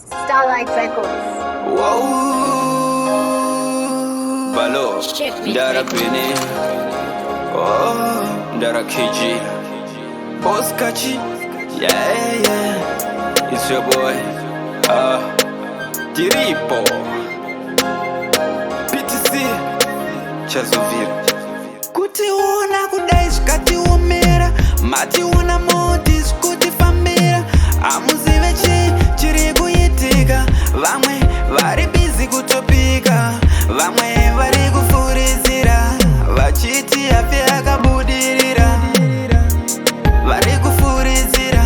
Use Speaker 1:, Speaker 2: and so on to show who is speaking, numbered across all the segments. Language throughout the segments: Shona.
Speaker 1: Starlight Records.
Speaker 2: Wow, Balo, Dara Bene, oh, Dara KG, Oskachi, yeah, it's your boy, Tiripo, PTC, Chazovir. Kuti una kudai skati umera, mati una moti skuti famira, amuzive chiri kuyitika, vamwe vari busy kutopika, vamwe vari kufurizira, vachiti afi akabudirira, vari kufurizira,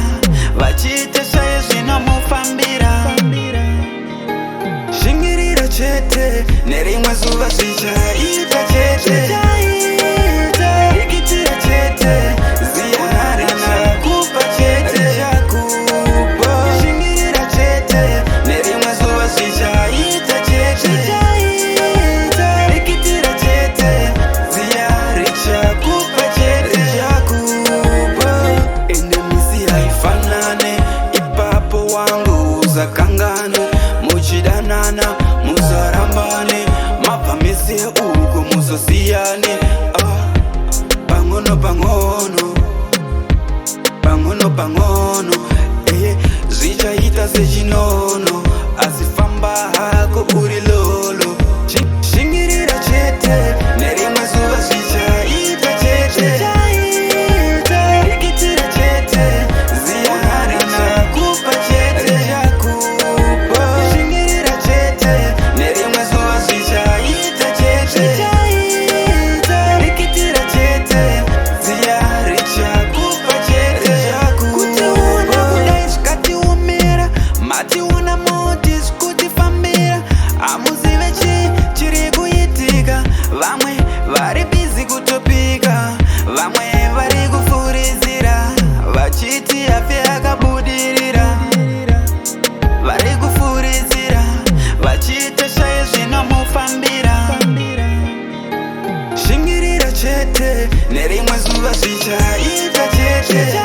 Speaker 2: vachiti shaye zvinomufambira, shingirira chete nerimwe zuva zvichaita chete. Kangane muchidanana muzarambane mapamese uko muzosiyane pang'ono zvichaita sechinono asifamba hako uri lolo shingirira chete nerimwe zuva zvichaita chete. Vamwe vari busy kutopika, vamwe vari kufurizira, vachiti afi akabudirira, vari kufurizira, vachita shaye zvinomufambira, shingirira chete nerimwe zuva zvichaita chete.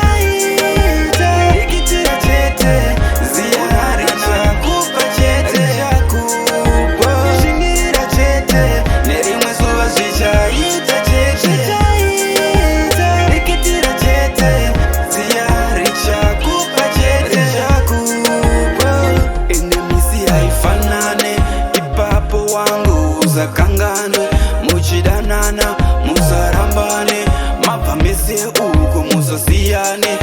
Speaker 2: Kangane muchidanana muzarambane mapamese uko muzosiyane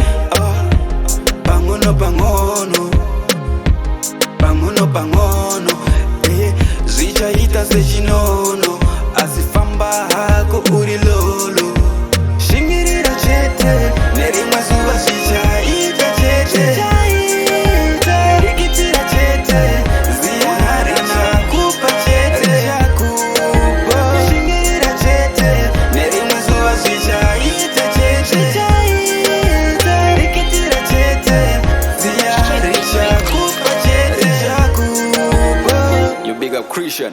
Speaker 2: pang'ono zvichaita sechinono asifamba hako uri lolo shingirira chete nerimwe zuva zvichaita chete. Big up Christian.